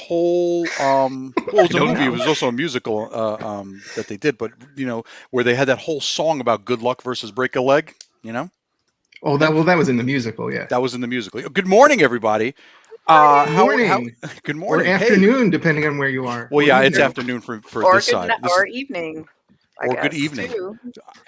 whole well, it was a movie. It was also a musical that they did, but where they had that whole song about good luck versus break a leg. Oh, that was in the musical, yeah. That was in the musical. Good morning, everybody. Good morning. Good morning. Or afternoon, depending on where you are. Well, or yeah, it's evening. afternoon for or this side. or evening. I or guess, good evening. Too.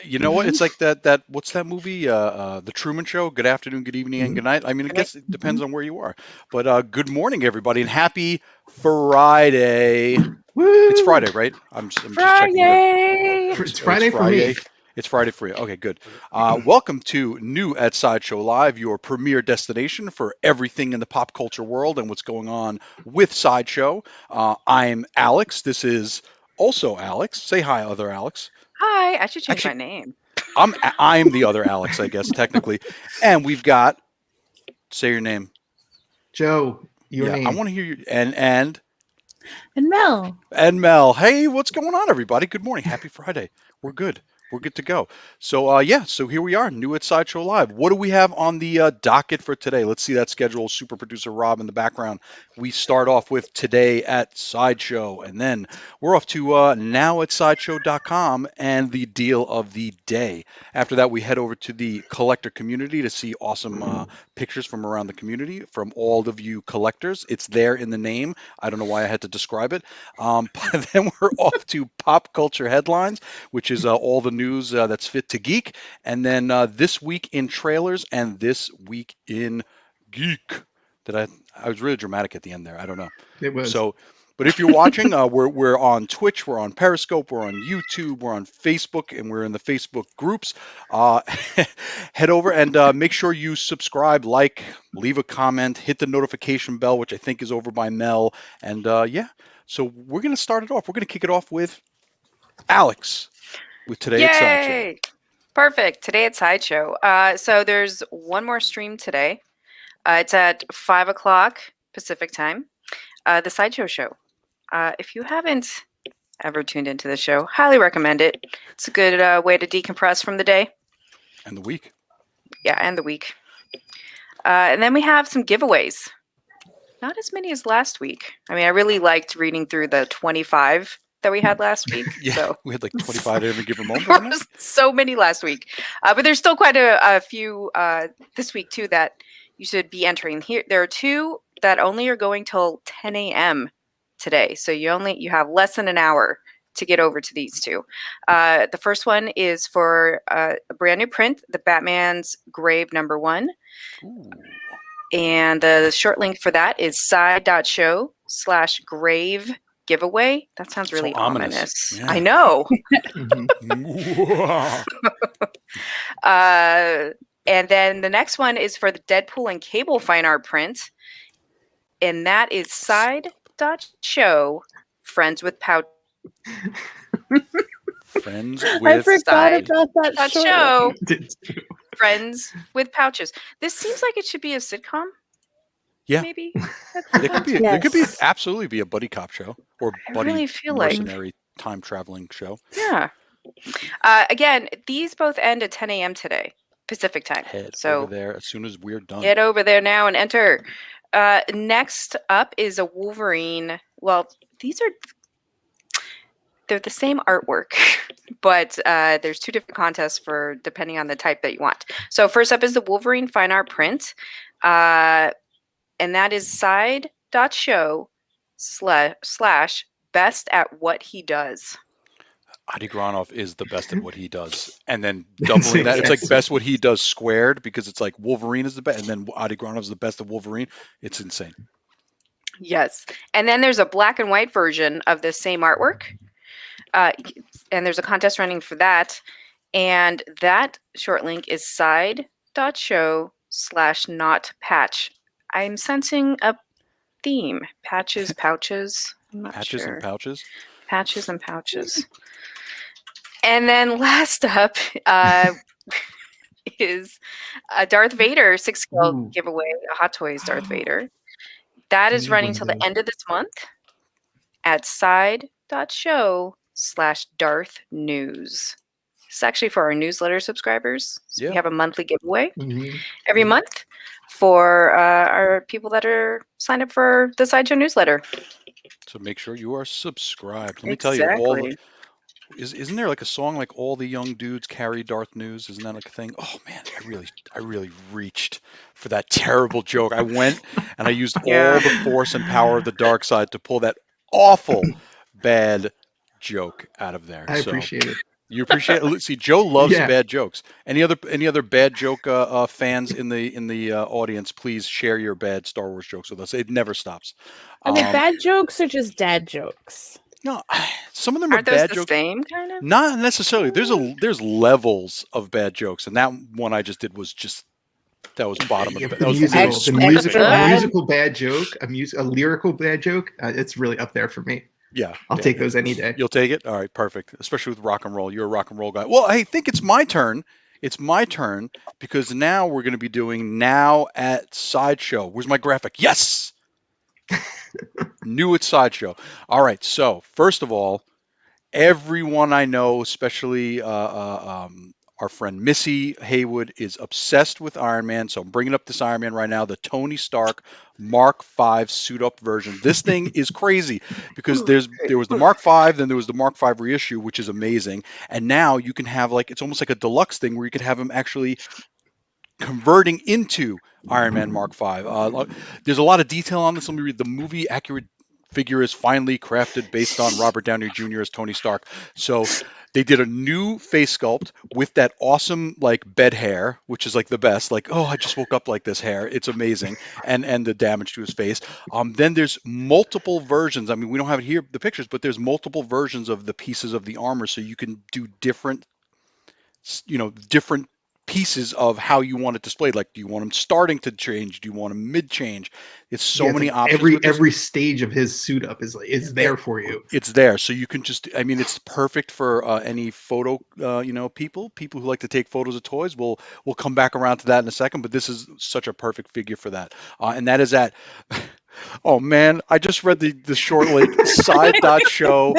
You know what? It's like that. What's that movie? The Truman Show. Good afternoon, good evening, and good night. I mean, I guess it depends on where you are. But good morning, everybody, and happy Friday. Woo! It's Friday, right? I'm just checking. It's Friday for me. It's Friday for you. Okay, good. Welcome to New at Sideshow Live, your premier destination for everything in the pop culture world and what's going on with Sideshow. I'm Alex. This is also Alex. Say hi, other Alex. Hi. I should change my name. I'm the other Alex, I guess, technically. And we've got, say your name. Joe, your name. I want to hear you. And Mel. And Mel. Hey, what's going on, everybody? Good morning. Happy Friday. We're good. We're good to go. So, so here we are, New at Sideshow Live. What do we have on the docket for today? Let's see that schedule. Super producer Rob in the background. We start off with today at Sideshow, and then we're off to now at sideshow.com and the deal of the day. After that, we head over to the collector community to see awesome pictures from around the community from all of you collectors. It's there in the name. I don't know why I had to describe it. But then we're off to pop culture headlines, which is all the news that's fit to geek. And then this week in trailers and this week in geek. I was really dramatic at the end there. I don't know. It was. But if you're watching, we're on Twitch, we're on Periscope, we're on YouTube, we're on Facebook, and we're in the Facebook groups. Head over and make sure you subscribe, like, leave a comment, hit the notification bell, which I think is over by Mel. And so we're going to start it off. We're going to kick it off with Alex with Today at Sideshow. Perfect. Today at Sideshow. So there's one more stream today. It's at 5 o'clock Pacific time. The Sideshow show. If you haven't ever tuned into the show, highly recommend it. It's a good way to decompress from the day. And the week. Yeah, and the week. And then we have some giveaways. Not as many as last week. I mean, I really liked reading through the 25 that we had last week. Yeah, so. We had like 25 every given moment. So many last week. But there's still quite a few this week, too, that you should be entering. Here, there are two that only are going till 10 a.m. today. So you have less than an hour to get over to these two. The first one is for a brand new print, the Batman's Grave #1. Ooh. And the short link for that is side.show/grave giveaway. That sounds really so ominous. Yeah. I know. And then the next one is for the Deadpool and Cable fine art print. And that is side.show friends with pouch. Friends with I forgot about that show. Friends with pouches. This seems like it should be a sitcom. Yeah, maybe it could be absolutely be a buddy cop show or buddy really feel mercenary time traveling show. Yeah. Again, these both end at 10 a.m. today, Pacific time. Head over there as soon as we're done. Get over there now and enter. Next up is a Wolverine. Well, they're the same artwork, but there's two different contests for depending on the type that you want. So first up is the Wolverine fine art print. And that is side.show/best at what he does. Adi Granov is the best at what he does. And then doubling that, it's like best what he does squared because it's like Wolverine is the best. And then Adi Granov is the best of Wolverine. It's insane. Yes. And then there's a black and white version of the same artwork. And there's a contest running for that. And that short link is side.show/not-patch. I'm sensing a theme. Patches, pouches. I'm not Patches sure. And pouches? Patches and pouches. And then last up is a Darth Vader 6-scale giveaway, a Hot Toys Darth Vader. That is running till the end of this month at side.show/Darth News. It's actually for our newsletter subscribers. So Yeah. we have a monthly giveaway Mhm. every month for our people that are signed up for the Sideshow newsletter. So make sure you are subscribed. Let me tell you, Exactly. isn't there like a song like "All the Young Dudes Carry Darth News"? Isn't that like a thing? Oh man, I really reached for that terrible joke. I went and I used Yeah. all the force and power of the dark side to pull that awful bad joke out of there. I So appreciate it. you appreciate it. See, Joe loves Yeah. bad jokes. Any other bad joke fans in the audience? Please share your bad Star Wars jokes with us. It never stops. Are they bad jokes or just dad jokes? No, some of them are Aren't those bad the jokes. same kind of? Not necessarily. There's levels of bad jokes, and that one I just did was just that was bottom of Yeah, the. but That the was musical, really the squeezing. musical, Extra bad? musical bad joke, a lyrical bad joke. It's really up there for me. Yeah, I'll yeah, take yeah. those any day. You'll take it. All right, perfect. Especially with rock and roll. You're a rock and roll guy. Well, I think it's my turn. It's my turn because now we're going to be doing now at Sideshow. Where's my graphic? Yes, new at Sideshow. All right. So first of all, everyone I know, especially our friend Missy Haywood, is obsessed with Iron Man. So I'm bringing up this Iron Man right now, the Tony Stark Mark V suit up version. This thing is crazy because there was the Mark V, then there was the Mark V reissue, which is amazing, and now you can have like it's almost like a deluxe thing where you could have him actually converting into Iron Man Mark V. There's a lot of detail on this. Let me read. The movie accurate figure is finally crafted based on Robert Downey Jr. as Tony Stark. So they did a new face sculpt with that awesome like bed hair, which is like the best. Like, oh, I just woke up like this hair. It's amazing, and the damage to his face. Then there's multiple versions. I mean, we don't have it here the pictures, but there's multiple versions of the pieces of the armor, so you can do different pieces of how you want it displayed. Like, do you want them starting to change? Do you want them mid change? It's so Yeah, it's many like options with this. every stage of his suit up is there for you. It's there, so you can just. I mean, it's perfect for any photo. People who like to take photos of toys. We'll come back around to that in a second. But this is such a perfect figure for that, and that is at. Oh man, I just read the short link side.show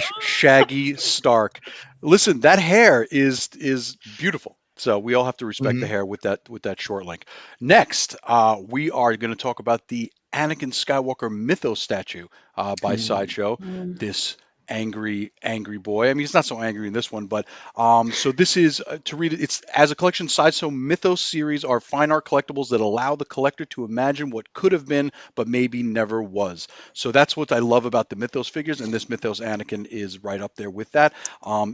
/ Shaggy Stark. Listen, that hair is beautiful. So we all have to respect the hair with that short link. Next, we are going to talk about the Anakin Skywalker Mythos statue by Sideshow. This angry boy. I mean, he's not so angry in this one, but so this is to read it. It's as a collection. Sideshow Mythos series are fine art collectibles that allow the collector to imagine what could have been, but maybe never was. So that's what I love about the Mythos figures, and this Mythos Anakin is right up there with that.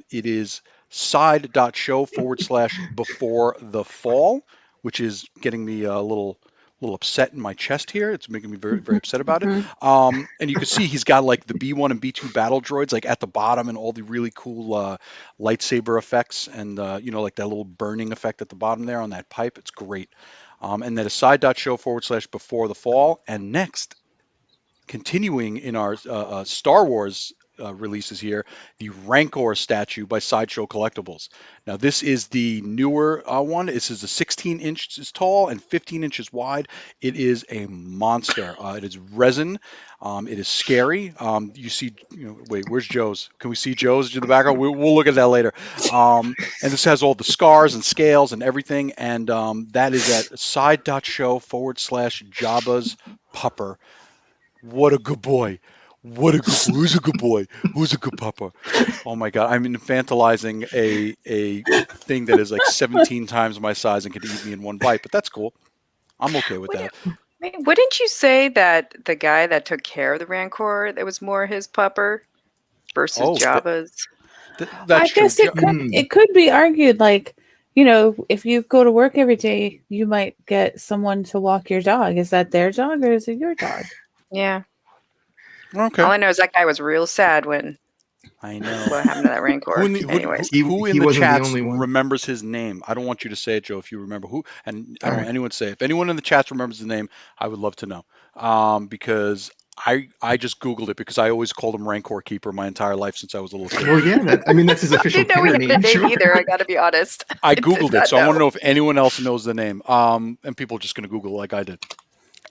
It is side.show / before the fall, which is getting me a little upset in my chest here. It's making me very, very upset about it. And you can see he's got like the B1 and B2 battle droids like at the bottom and all the really cool lightsaber effects and like that little burning effect at the bottom there on that pipe. It's great. And then a side.show / before the fall. And next, continuing in our Star Wars releases here, the Rancor statue by Sideshow Collectibles. Now, this is the newer one. This is a 16 inches tall and 15 inches wide. It is a monster. It is resin. It is scary. You see, wait, where's Joe's? Can we see Joe's in the background? We'll look at that later. And this has all the scars and scales and everything. And that is at side.show / Jabba's Pupper. What a good boy. What a good boy. Who's a good boy? Who's a good papa? Oh my God. I'm infantilizing a thing that is like 17 times my size and could eat me in one bite, but that's cool. I'm okay with that. Wouldn't you say that the guy that took care of the Rancor, that was more his pupper versus Jabba's? I guess it could be argued like, if you go to work every day, you might get someone to walk your dog. Is that their dog or is it your dog? Yeah. Okay. All I know is that guy was real sad when I know what happened to that Rancor. Who in the chats remembers his name? I don't want you to say it, Joe, if you remember who. And I don't want anyone to say it. If anyone in the chats remembers the name, I would love to know. Because I just Googled it because I always called him Rancor Keeper my entire life since I was a little kid. Well, yeah, that's his official I didn't know he had name. that name either. I got to be honest. I Googled it, so I want to know if anyone else knows the name. And people are just going to Google like I did.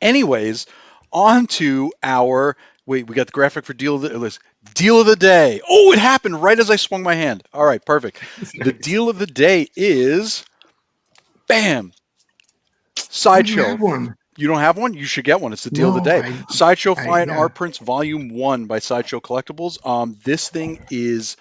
Anyways, on to our Wait, we got the graphic for deal of the day. Oh, it happened right as I swung my hand. All right, perfect. The Nice. deal of the day is, bam, I do Sideshow. have one. You don't have one? You should get one. It's the deal of the No, day. Sideshow Fine yeah. Art Prints Volume 1 by Sideshow Collectibles. This thing is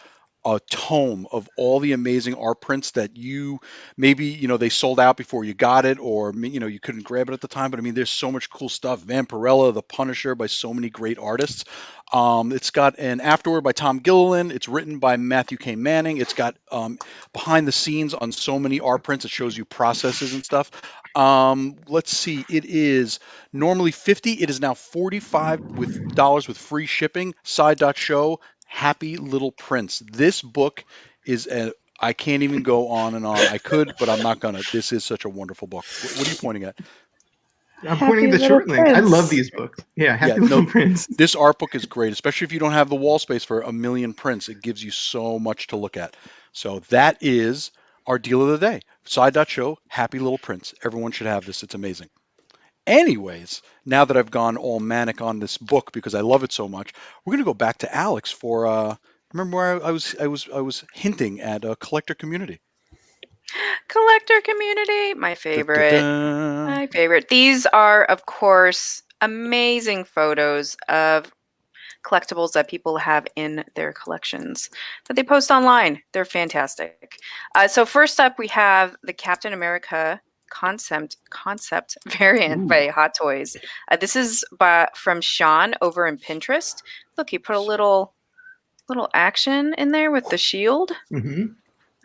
a tome of all the amazing art prints that you maybe, they sold out before you got it, or, you couldn't grab it at the time. But I mean, there's so much cool stuff. Vampirella, The Punisher by so many great artists. It's got an afterword by Tom Gilliland. It's written by Matthew K. Manning. It's got behind the scenes on so many art prints. It shows you processes and stuff. Let's see. It is normally 50. It is now $45 with free shipping. Side.show. Happy Little Prince. This book is I can't even go on and on. I could, but I'm not gonna. This is such a wonderful book. What are you pointing at? I'm Happy pointing at the Little short link. I love Prince. these books. Yeah, Yeah, Happy no, Little Prince. this art book is great, especially if you don't have the wall space for a million prints. It gives you so much to look at. So that is our deal of the day. Side.show, Happy Little Prince. Everyone should have this. It's amazing. Anyways, now that I've gone all manic on this book because I love it so much, we're gonna go back to Alex for remember where I was hinting at a collector community. Collector community, my favorite. Da-da-da. My favorite. These are, of course, amazing photos of collectibles that people have in their collections that they post online. They're fantastic. So first up, we have the Captain America concept variant Ooh. by Hot Toys. This is from Sean over in Pinterest. Look, he put a little action in there with the shield. hmm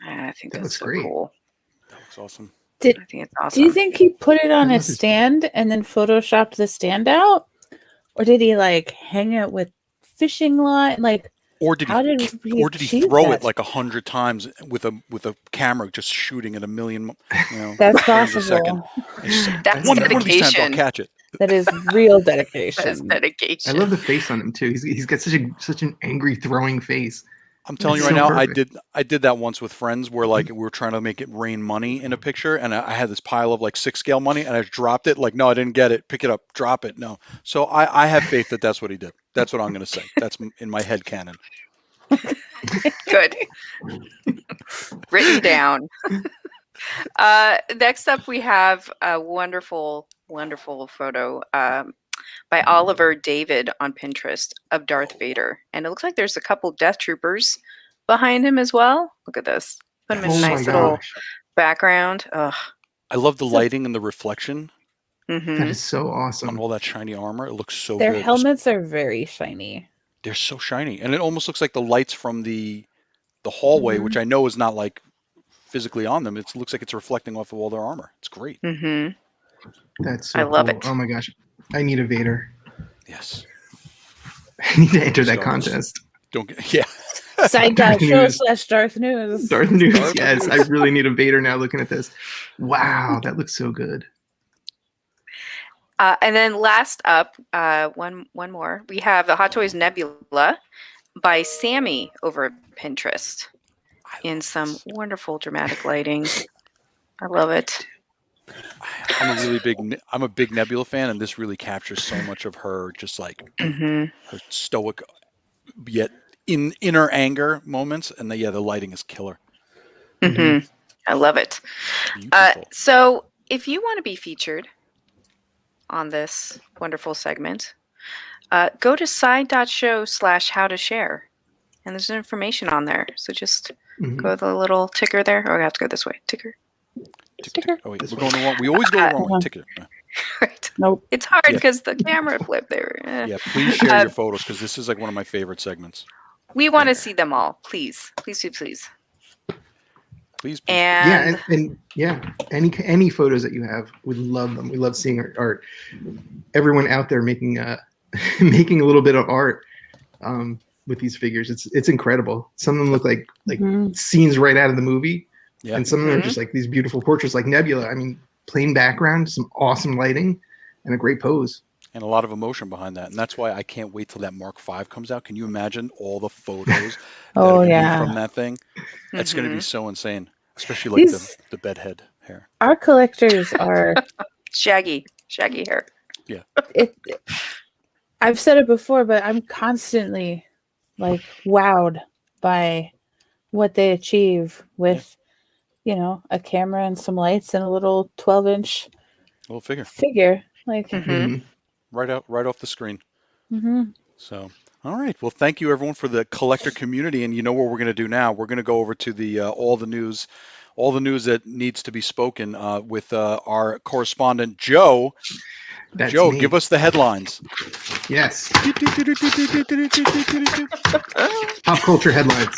I think That that's looks so great. cool. That looks awesome. I think it's awesome. Do you think he put it on I a love his- stand and then photoshopped the stand out? Or did he like hang it with fishing line? Like, Or did how did he he achieve throw that? it like 100 times with a camera just shooting at a million, That's frames a second? possible. It's just like, That's one of these times I'll dedication. catch it. That is real That's dedication. dedication. I love the face on him too. He's got such an angry throwing face. I'm telling you It's right so now, perfect. I did that once with friends where like we were trying to make it rain money in a picture, and I had this pile of like 6 scale money, and I dropped it. Like, no, I didn't get it. Pick it up, drop it. No. So I have faith that that's what he did. That's what I'm going to say. That's in my head canon. Good. Written down. Next up, we have a wonderful photo by Oliver David on Pinterest of Darth Vader. And it looks like there's a couple Death Troopers behind him as well. Look at this. Put him in a Oh my nice little gosh, background. Ugh. I love the So- lighting and the reflection Mhm. that is so on awesome. all that shiny armor. It looks so Their good. helmets are very shiny. They're so shiny, and it almost looks like the lights from the hallway, which I know is not like physically on them. It looks like it's reflecting off of all their armor. It's great. Mhm. That's so I love cool. it. Oh my gosh, I need a Vader. Yes. I need to enter that So- contest. Don't get yeah. Side.show News. / Darth News. Darth News. Darth Yes, News. I really need a Vader now. Looking at this, wow, that looks so good. And then last up, one more. We have the Hot Toys Nebula by Sammy over at Pinterest in some wonderful dramatic lighting. I love it. I'm a big Nebula fan, and this really captures so much of her, just like Hmm. her stoic yet inner anger moments. And the lighting is killer. Hmm. I love it. Beautiful. So if you want to be featured on this wonderful segment, go to side.show / how to share. And there's information on there. So just Mhm. go to the little ticker there. Oh, I have to go this way. Ticker. Ticker. Oh wait, This we're way. going the wrong. We always go the wrong way. Uh-huh. Ticker. Right. Nope. It's hard Yeah. because the camera flipped there. Yeah, please share your photos because this is like one of my favorite segments. We want to see them all. Please. Please, please, please. Please. And any photos that you have, we love them. We love seeing art. Everyone out there making making a little bit of art with these figures. It's incredible. Some of them look like Mhm. scenes right out of the movie, Yeah. and some of them are Mhm. just like these beautiful portraits, like Nebula. I mean, plain background, some awesome lighting, and a great pose. And a lot of emotion behind that. And that's why I can't wait till that Mark V comes out. Can you imagine all the photos that Oh, are gonna yeah. be from that thing? That's going to be Mhm. so insane, especially like These- the bedhead hair. Our collectors are Shaggy hair. it. I've said it before, but I'm constantly like wowed by what they achieve with, a camera and some lights and a little 12-inch Little figure. figure. Like, Mhm. Right off the screen. mhm. So, all right. Well, thank you everyone for the collector community. And you know what we're going to do now? We're going to go over to the all the news that needs to be spoken with our correspondent Joe. That's Joe, me. give us the headlines. Yes. Pop culture headlines.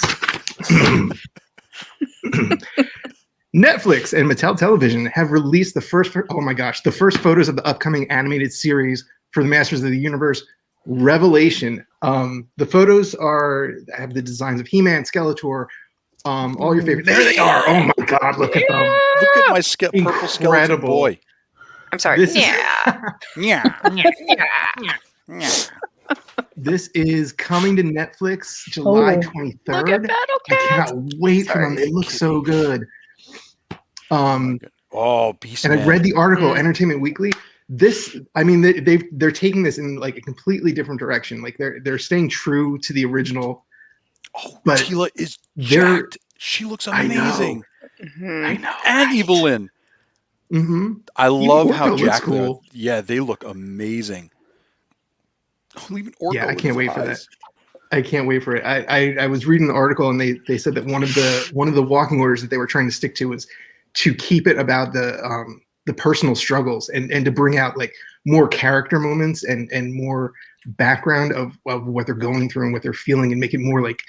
Netflix and Mattel Television have released the first photos of the upcoming animated series for the Masters of the Universe Revelation. The photos have the designs of He-Man, Skeletor, all your favorite. There they are. Oh my God, look at them. Look at my purple skeleton Incredible. boy. I'm sorry. This is- Yeah. Yeah. This is coming to Netflix July Oh. 23rd. Look at Battle I Cat. cannot wait for them. Sorry. They look so good. Oh, Beast And Man. I read the article, Mm. Entertainment Weekly. They're taking this in like a completely different direction. Like they're staying true to the original. Oh, but Tila is they're- jacked. She looks I know. amazing. Mhm. I know. And Evelyn. Mm-hmm. I love how Orko looks jacked they are. cool. Yeah, they look amazing. Oh, even Orko Yeah, I with can't his wait for that. eyes. I can't wait for it. I was reading the article and they said that one of the walking orders that they were trying to stick to was to keep it about the personal struggles and to bring out like more character moments and more background of what they're going through and what they're feeling and make it more like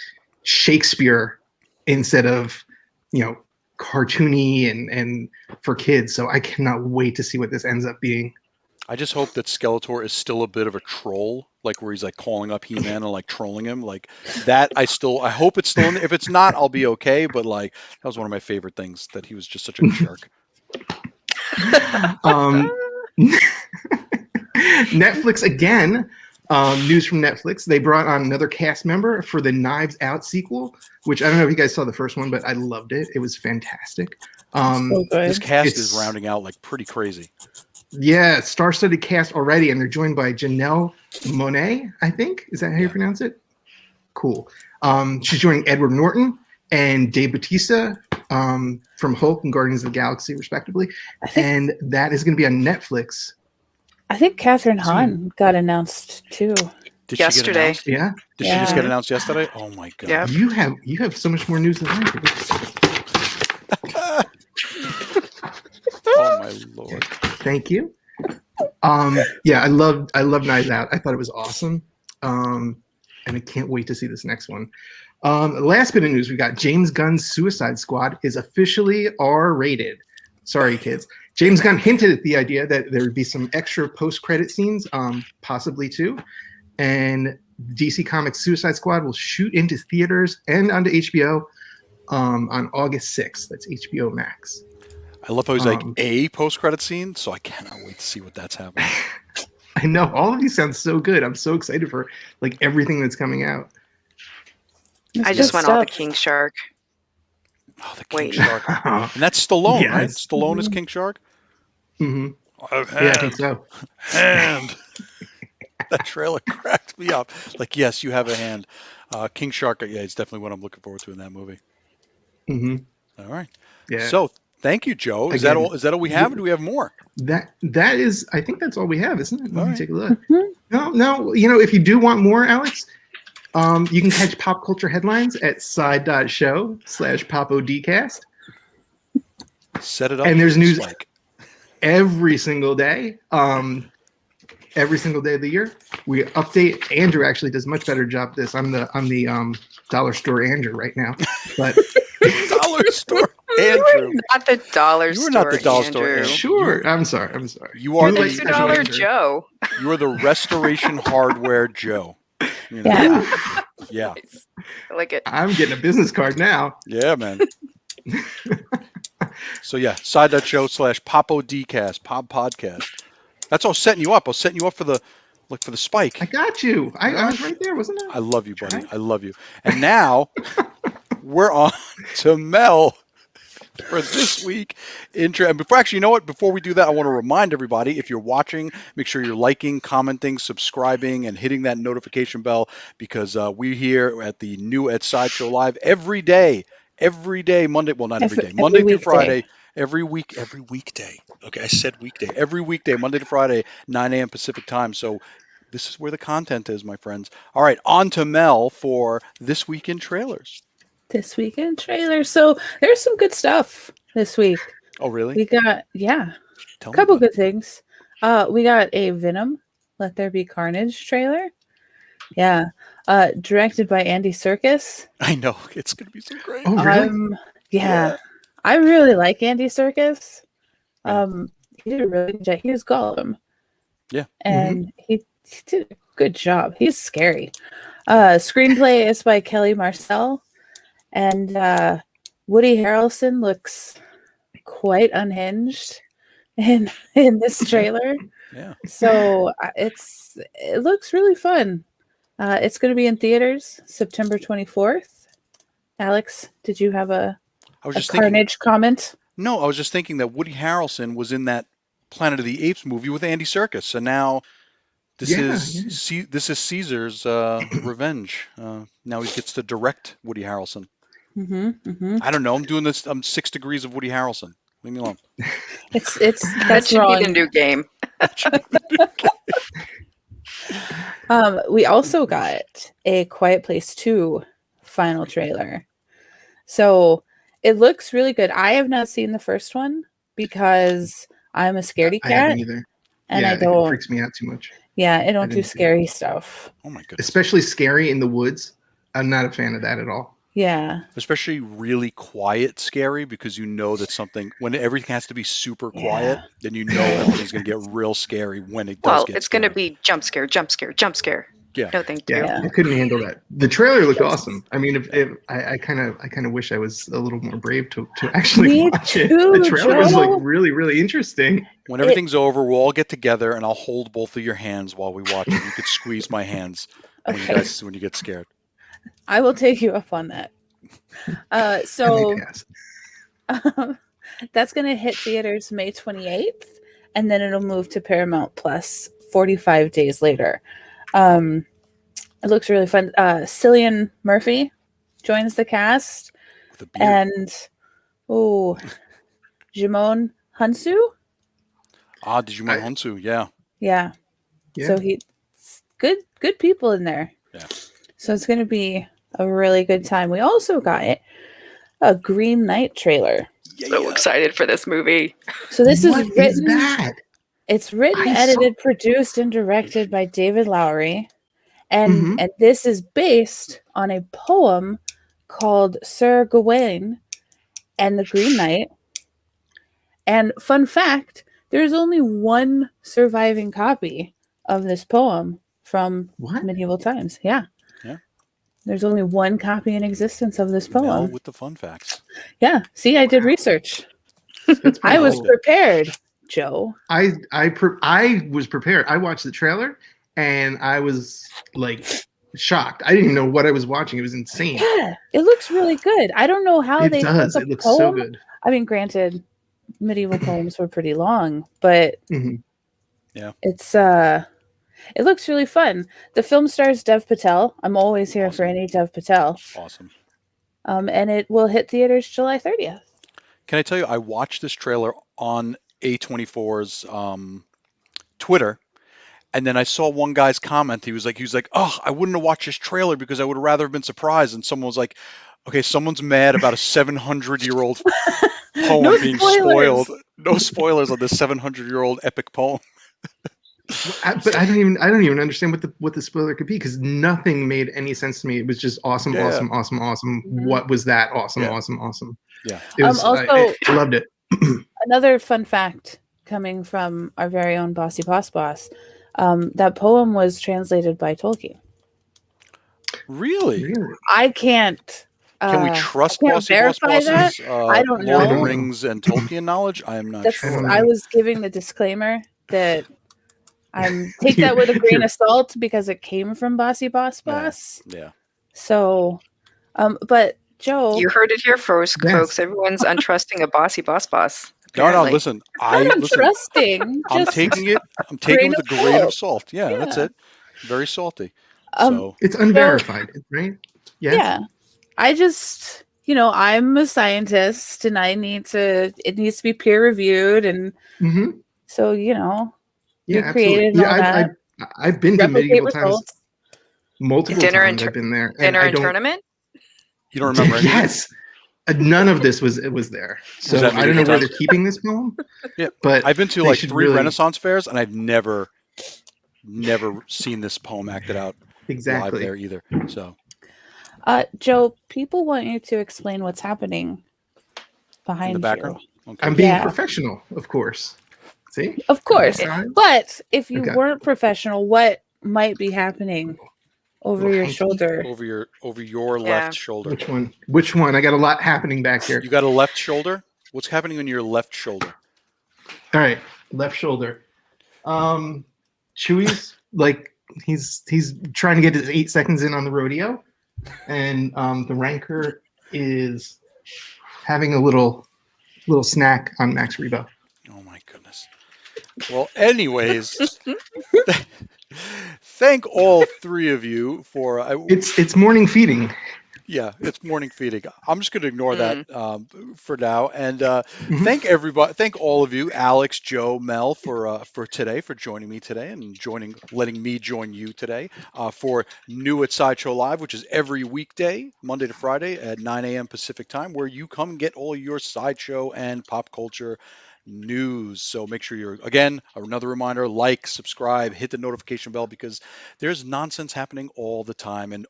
Shakespeare instead of cartoony and for kids. So I cannot wait to see what this ends up being. I just hope that Skeletor is still a bit of a troll, like where he's like calling up He-Man and like trolling him, like that. I hope it's still in there. If it's not, I'll be okay. But like that was one of my favorite things, that he was just such a jerk. Netflix again. News from Netflix. They brought on another cast member for the Knives Out sequel, which I don't know if you guys saw the first one, but I loved it. It was fantastic. So This good. cast It's- is rounding out like pretty crazy. Yeah, star-studded cast already, and they're joined by Janelle Monáe, I think. Is that how you pronounce it? Cool. She's joining Edward Norton and Dave Bautista from Hulk and Guardians of the Galaxy, respectively. And that is going to be on Netflix. I think Catherine Hahn got announced too. Did Yesterday. She get announced? Yeah, Did she just get Yeah. announced yesterday? Oh my god. Yeah. you have so much more news than I do. Oh my lord. Thank you. Yeah, I love Knives Out. I thought it was awesome. And I can't wait to see this next one. Last bit of news, we got James Gunn's Suicide Squad is officially R-rated. Sorry, kids. James Gunn hinted at the idea that there would be some extra post-credit scenes, possibly too. And DC Comics Suicide Squad will shoot into theaters and onto HBO on August 6th. That's HBO Max. I love how he's like a post-credit scene, so I cannot wait to see what that's happening. I know, all of these sound so good. I'm so excited for like everything that's coming out. I It's just good went all the stuff. King Shark. Oh, the King Wait. Shark. And that's Stallone, right? Yes. Stallone is King Shark? hmm Oh, Yeah, I think so. Hand. That trailer cracked me up. Like, yes, you have a hand. King Shark, yeah, it's definitely what I'm looking forward to in that movie. hmm All right. Yeah. So, thank you, Joe. Is that Again, all? Is that all we have, or do we have more? That is, I think that's all we have, isn't it? Let All me right. take a look. Mhm. No. If you do want more, Alex, you can catch pop culture headlines at side.show/popodcast Set it up. And there's news- Spike. every single day. Every single day of the year, we update. Andrew actually does a much better job at this. I'm the dollar store Andrew right now, but Dollar store Andrew. Not the dollar You store. were not the dollar store, Andrew. Andrew. sure. I'm sorry. You are You The like the special $2 Andrew. Joe. you are the restoration hardware Joe. You know? Yeah. Yeah. I like it. I'm getting a business card now. Yeah, man. So yeah, side.show/popodcast, pop podcast. That's all setting you up. I was setting you up for the spike. I got you. I was right there, wasn't I? I love you, buddy. I love you. And now we're on to Mel. for this week intro. And before, actually, you know what? Before we do that, I want to remind everybody, if you're watching, make sure you're liking, commenting, subscribing, and hitting that notification bell, because we here at the new at Sideshow Live every day, Monday, well, not every day, Monday through weekday. Friday, every weekday. Okay, I said weekday. Every weekday, Monday to Friday, 9 a.m. Pacific time. So this is where the content is, my friends. All right, on to Mel for This Week in Trailers. This weekend trailer. So there's some good stuff this week. Oh, really? We got Tell a couple me about good things. We got a Venom, Let There Be Carnage trailer. Yeah. Directed by Andy Serkis. it. I know, it's going to be so great. Oh, really? Yeah. I really like Andy Serkis. Yeah. He did a really good job. He was Gollum. Yeah. And he did a good job. He's scary. Screenplay is by Kelly Marcel. And Woody Harrelson looks quite unhinged in this trailer. Yeah. So it looks really fun. It's going to be in theaters September 24th. Alex, did you have a Carnage comment? No, I was just thinking that Woody Harrelson was in that Planet of the Apes movie with Andy Serkis. So now this is Caesar's revenge. Now he gets to direct Woody Harrelson. I don't know. I'm doing this. I'm 6 degrees of Woody Harrelson. Leave me alone. That That's should wrong. be the new game. We also got a Quiet Place 2 final trailer. So it looks really good. I have not seen the first one because I'm a scaredy cat. I haven't either. And yeah, I don't. It freaks me out too much. Yeah, I don't do scary stuff. Oh my goodness. Especially scary in the woods. I'm not a fan of that at all. Yeah. Especially really quiet scary, because you know that something, when everything has to be super quiet, then you know everything's going to get real scary when it does get It's going to scary. be jump scare, jump scare, jump scare. Yeah. No, thank you. Yeah, I couldn't handle that. The trailer looked awesome. I mean, if I kind of wish I was a little more brave to actually Me watch it. too, The trailer was Joe. like really, really interesting. When everything's over, we'll all get together and I'll hold both of your hands while we watch it. You could squeeze my hands when you get scared. I will take you up on that. So that's going to hit theaters May 28th, and then it'll move to Paramount Plus 45 days later. It looks really fun. Cillian Murphy joins the cast, and Jimon Hunsu. Digimon Hunsu, yeah. So good people in there. Yeah. So it's going to be a really good time. We also got a Green Knight trailer. So excited for this movie. So this is written. Is that? It's written, edited, produced, and directed by David Lowery, and this is based on a poem called Sir Gawain and the Green Knight. And fun fact, there's only one surviving copy of this poem from medieval times. Yeah. There's only one copy in existence of this poem. Mel with the fun facts. Yeah. See, I did research. I was prepared, Joe. I was prepared. I watched the trailer and I was like shocked. I didn't even know what I was watching. It was insane. Yeah, it looks really good. I don't know how it they does. took a It looks poem. so good. I mean, granted, medieval poems were pretty long, but it's it looks really fun. The film stars Dev Patel. I'm always here for any Dev Patel. Awesome. And it will hit theaters July 30th. Can I tell you, I watched this trailer on A24's Twitter, and then I saw one guy's comment. He was like, "Oh, I wouldn't have watched this trailer because I would have rather have been surprised." And someone was like, "Okay, someo's mad about a 700-year-old poem being spoiled. No spoilers on this 700-year-old epic poem." But I don't even understand what the spoiler could be, because nothing made any sense to me. It was just awesome. What was that? Awesome. Yeah. It was, I loved it. Another fun fact coming from our very own Bossy Boss Boss. That poem was translated by Tolkien. Really? I can't. Can we trust Bossy Boss Boss's I don't know. Lord of the Rings and Tolkien knowledge? I am not sure. I was giving the disclaimer that take that with a grain of salt because it came from Bossy Boss Boss. Yeah. So, but Joe, You heard it here first, Yes. folks. Everyone's untrusting a bossy boss. No, Apparently. listen. not Listen. trusting. I'm Just taking it grain with a of grain of salt. salt. Yeah, that's Yeah. it. Very salty. Um, So It's Joe, unverified, right? Yes. yeah. I just, I'm a scientist and it needs to be peer reviewed. And Mm-hmm. so, Yeah, recreated absolutely. and all that. I've been to Replicate medieval times results. multiple Dinner and times. I've been there, and dinner I and don't. tournament. you don't remember any of it? Yes, none of this was there. So that I don't know medieval where times? they're keeping this poem, Yeah. but I've been to they like should 3 really Renaissance fairs, and I've never seen this poem acted out live exactly. there either. So Joe, people want you to explain what's happening in the behind background. you. Okay. I'm being Yeah. professional, of course. See, Of course. Guys? But if you Okay. weren't professional, what might be happening over Little your hanky. shoulder? Over your Yeah. left shoulder. Which one? I got a lot happening back here. You got a left shoulder? What's happening on your left shoulder? All right, left shoulder. Chewie's like he's trying to get his 8 seconds in on the rodeo, and the Ranker is having a little snack on Max Rebo. Oh my goodness. Well, anyways, thank all 3 of you for It's morning feeding. yeah, it's morning feeding. I'm just going to ignore that for now, and Mhm. thank everybody. Thank all of you, Alex, Joe, Mel, for today, for joining me today, and letting me join you today for New at Sideshow Live, which is every weekday, Monday to Friday at 9 a.m. Pacific time, where you come get all your sideshow and pop culture news. So make sure another reminder, like, subscribe, hit the notification bell, because there's nonsense happening all the time and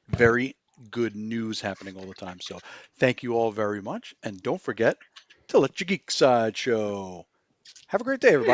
very good news happening all the time. So thank you all very much. And don't forget to let your geek side show. Have a great day, everybody.